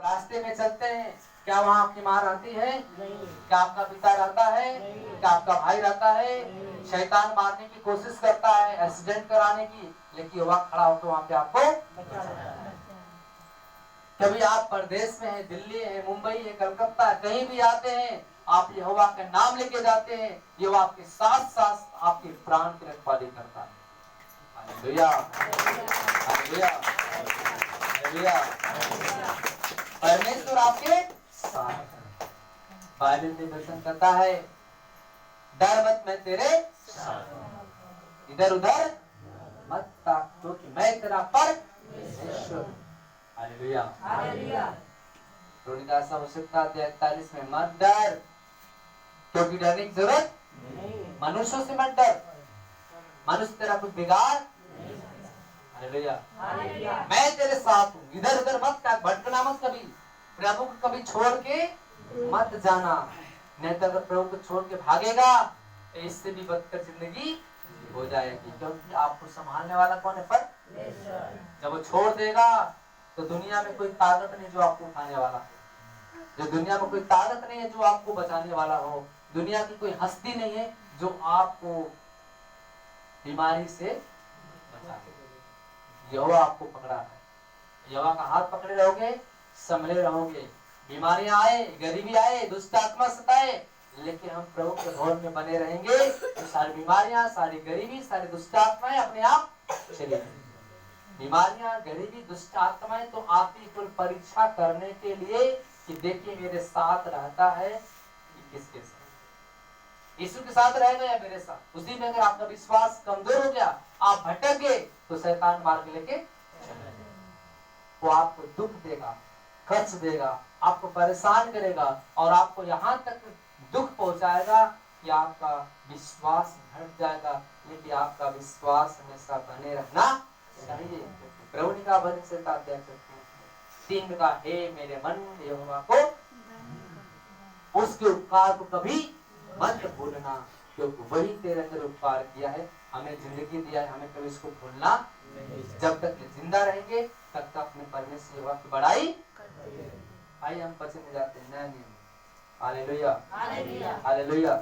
रास्ते में चलते हैं, क्या वहाँ आपकी माँ रहती है? नहीं। क्या आपका पिता रहता है? नहीं। क्या आपका भाई रहता है? नहीं। शैतान मारने की कोशिश करता है, एक्सीडेंट कराने की, लेकिन वहाँ खड़ा होकर वहाँ पे आपको बचा लेता है। कभी आप परदेश में हैं, दिल्ली है, मुंबई है, कलकत्ता, कहीं भी आते हैं, आप यहोवा का नाम लेके जाते हैं, यहोवा आपके साथ साथ आपके प्राण की रखवाली करता है। Hallelujah, hallelujah, hallelujah. परमेश्वर आपके साथ है। बाइबल में वचन कहता है, डर मत, मैं तेरे साथ, इधर उधर मत ताक, क्योंकि मैं तेरा परमेश्वर। Hallelujah, hallelujah. रोनिदास हो सकता है 41 में, मत डर, क्योंकि डरने की जरूरत नहीं, मनुष्यों से मत डर, मनुष्य तेरा कुछ बिगाड़। Hallelujah, hallelujah. मैं तेरे साथ हूँ, इधर उधर मत ताक, भटकना मत कभी, प्रभु को कभी छोड़ के मत जाना, नहीं तो अगर प्रभु को छोड़ के भागेगा तो इससे भी बदतर जिंदगी हो जाएगी, क्योंकि आपको संभालने वाला कौन है? परमेश्वर। जब वो छोड़ देगा तो दुनिया में कोई ताकत नहीं जो आपको उठाने वाला है, जो दुनिया में कोई ताकत नहीं है जो आपको बचाने वाला हो, दुनिया की कोई हस्ती नहीं है जो आपको बीमारी से बचाए। यहोवा आपको पकड़ा है, यहोवा का हाथ पकड़े रहोगे, संभले रहोगे। बीमारियां आए, गरीबी आए, दुष्ट आत्मा सताए, लेकिन हम प्रभु के भवन में बने रहेंगे तो सारी बीमारियां, सारी गरीबी, सारी दुष्ट आत्माएं अपने आप चली जाएंगी। बीमारियां, गरीबी, दुष्ट आत्माएं तो आपकी कुल परीक्षा करने के लिए कि देखिए मेरे साथ रहता है कि किसके साथ। यीशु के साथ रहेगा या मेरे साथ? उसी में अगर आपका विश्वास कमजोर हो गया, आप भटक गए, तो शैतान मार के लेके वो आपको दुख देगा, कष्ट देगा, आपको परेशान करेगा और आपको यहाँ तक दुख पहुंचाएगा कि आपका विश्वास घट जाएगा। लेकिन आपका विश्वास हमेशा बने रहना चाहिए। प्रभु ने कहा भजन से 3 का, हे मेरे मन यहोवा को, उसके उपकार को कभी मत भूलना, क्योंकि वही तेरे अंदर उपकार किया है, हमें जिंदगी दिया है, हमें कभी इसको भूलना नहीं। जब तक जिंदा रहेंगे तब तक अपने परमेश्वर यहोवा की बड़ाई। आइए हम वचन में जाते हैं, नया नियम। Hallelujah, hallelujah, hallelujah.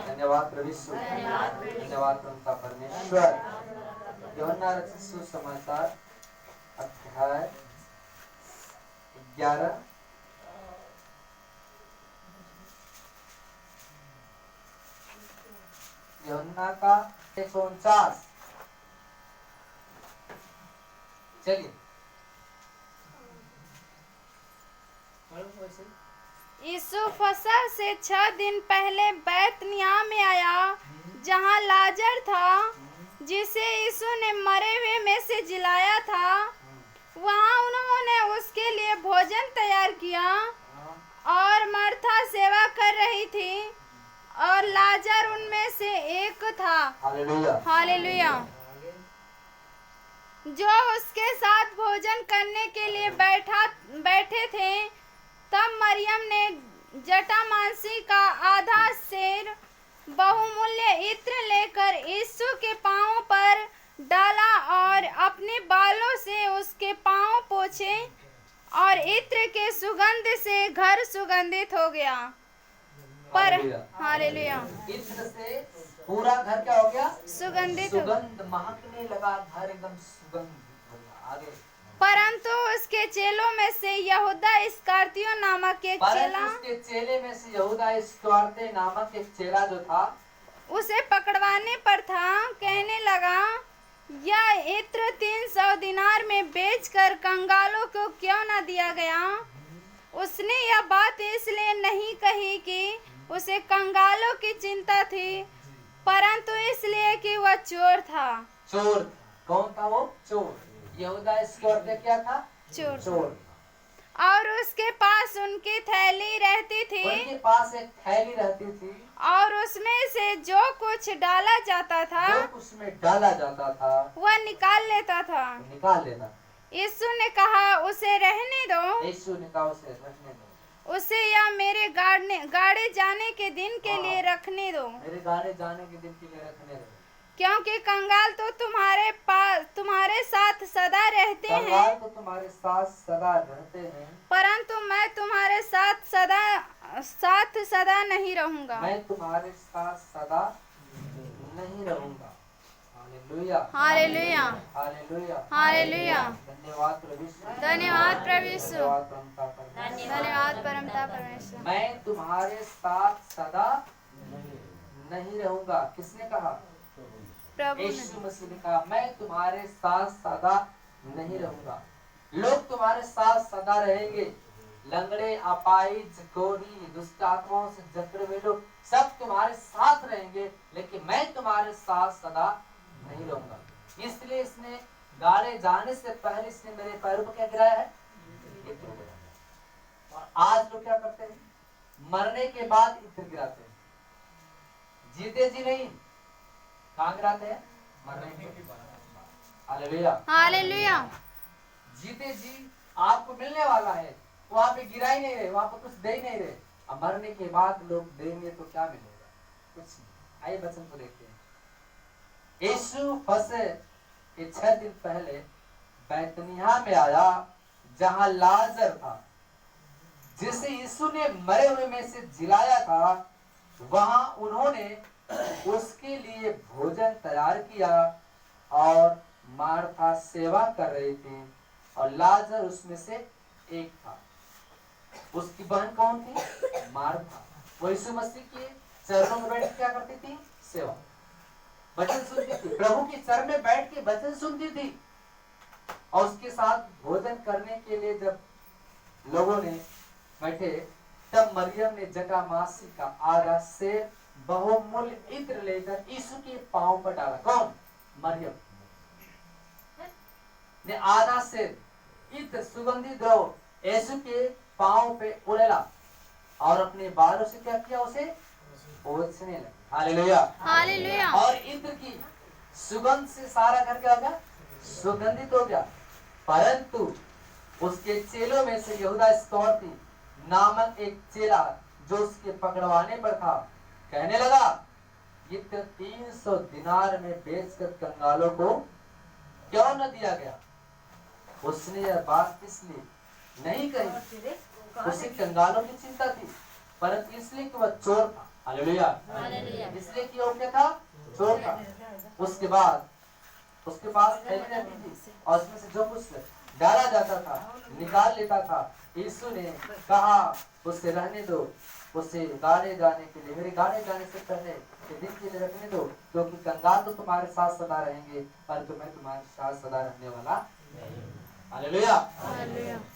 धन्यवाद प्रभु यीशु, धन्यवाद उनका परमेश्वर। यूहन्ना रचित सुसमाचार अध्याय 11 यूहन्ना का 149। चलिए यीशु फसह से 6 दिन पहले बैतनिय्याह में आया, जहाँ लाजर था जिसे यीशु ने मरे हुए में से जिलाया था। वहाँ उन्होंने उसके लिए भोजन तैयार किया और मर्था सेवा कर रही थी और लाजर उनमें से एक था। Hallelujah, hallelujah. जो उसके साथ भोजन करने के लिए बैठे थे। तब मरियम ने जटामांसी का आधा सेर बहुमूल्य इत्र लेकर यीशु के पांवों पर डाला और अपने बालों से उसके पांव पोंछे और इत्र के सुगंध से घर सुगंधित हो गया। पर हालेलुया, इत्र से पूरा घर क्या हो गया? सुगंधित, सुगंध महकने लगा, घर एकदम सुगंधित हो गया। आगे, परंतु उसके चेलों में से यहूदा इस्करियोती नामक एक चेला, उसके चेले में से यहूदा इस्करियोती नामक एक चेला जो था, उसे पकड़वाने पर था। कहने लगा, यह इत्र 300 दिनार में बेचकर कंगालों को क्यों न दिया गया? उसने यह बात इसलिए नहीं कही कि उसे कंगालों की चिंता थी, परंतु इसलिए कि वह चोर था। चोर कौन था? वो चोर। यहूदा इस्करियोती क्या था? चोर। और उसके पास उनकी थैली रहती थी, उनके पास एक थैली रहती थी और उसमें से जो कुछ डाला जाता था, जो उसमें डाला जाता था, वह निकाल लेता था। निकाल लेता। यीशु ने कहा, उसे रहने दो। यीशु ने कहा, उसे रहने दो, उसे या मेरे गाड़े जाने के दिन के लिए रखने दो, मेरे गाड़े जाने के दिन के लिए रखने दो, क्योंकि कंगाल तो तुम्हारे साथ सदा रहते हैं, तो तुम्हारे साथ सदा रहते हैं, परंतु साथ सदा नहीं रहूंगा। मैं तुम्हारे साथ सदा नहीं रहूंगा। Hallelujah, hallelujah, hallelujah, hallelujah. धन्यवाद प्रभु यीशु। धन्यवाद प्रभु यीशु। धन्यवाद परमपिता परमेश्वर। धन्यवाद परमपिता परमेश्वर। मैं तुम्हारे साथ सदा नहीं रहूंगा। किसने कहा? प्रभु ने। यीशु मसीह ने कहा, मैं तुम्हारे साथ सदा नहीं रहूंगा। लोग तुम्हारे साथ सदा रहेंगे। लंगड़े, अपाहिज, गोरी, दुष्ट आत्माओं से जकड़े हुए लोग सब तुम्हारे साथ रहेंगे, लेकिन मैं तुम्हारे साथ सदा नहीं रहूंगा। इसलिए इसने गाड़े जाने से पहले इसने मेरे पैरों पर क्या गिराया है? इत्र गिराया। और आज लोग क्या करते हैं? मरने के बाद इत्र गिराते हैं। जीते जी नहीं, कहाँ गिराते हैं? मरने के बाद। Hallelujah, hallelujah. जीते जी आपको मिलने वाला है, वहां पे गिरा ही नहीं रहे, वहां पे कुछ दे ही नहीं रहे। अब मरने के बाद लोग देंगे तो क्या मिलेगा? कुछ नहीं। आइए वचन को देखते हैं। यीशु फंसे के 6 दिन पहले बैतनिय्याह में आया, जहां लाजर था, जिसे यीशु ने मरे हुए में से जिलाया था। वहां उन्होंने उसके लिए भोजन तैयार किया और मार्था सेवा कर रही थी और लाजर उसमें से एक था। उसकी बहन कौन थी? मार्था। वो यीशु मसीह के चरणों में बैठ के क्या करती थी? सेवा, वचन सुनती थी। प्रभु के चरण में बैठ के वचन सुनती थी। और उसके साथ भोजन करने के लिए जब लोगों ने बैठे, तब मरियम ने जटामासी का आधा सेर बहुमूल्य इत्र लेकर यीशु के पांव पर डाला। कौन? मरियम ने आधा सेर इत्र सुगंधित द्रव यीशु के पांव पे उड़ेला और अपने बालों से क्या किया? उसे पोंछने लगा। Hallelujah, hallelujah. और इत्र की सुगंध से सारा घर क्या हो गया? सुगंधित हो गया। परंतु उसके चेलों में से यहूदा इस्करियोती नामक एक चेला, जो उसके पकड़वाने पर था, कहने लगा, इत्र 300 दिनार में बेचकर कंगालों को क्यों न दिया गया? उसने यह बात इसलिए नहीं कही, उसे कंगालों की चिंता थी, परंतु इसलिए कि वह चोर था। हालेलुया, इसलिए कि वो क्या था? चोर था। उसके बाद उसके पास थैली रहती थी और उसमें से जो कुछ डाला जाता था निकाल लेता था। यीशु ने कहा, उसे रहने दो, उसे गाड़े जाने के लिए, मेरे गाड़े जाने से पहले के दिन के लिए रखने दो, क्योंकि कंगाल तो तुम्हारे साथ सदा रहेंगे, परंतु मैं तुम्हारे साथ सदा रहने वाला नहीं। हालेलुया,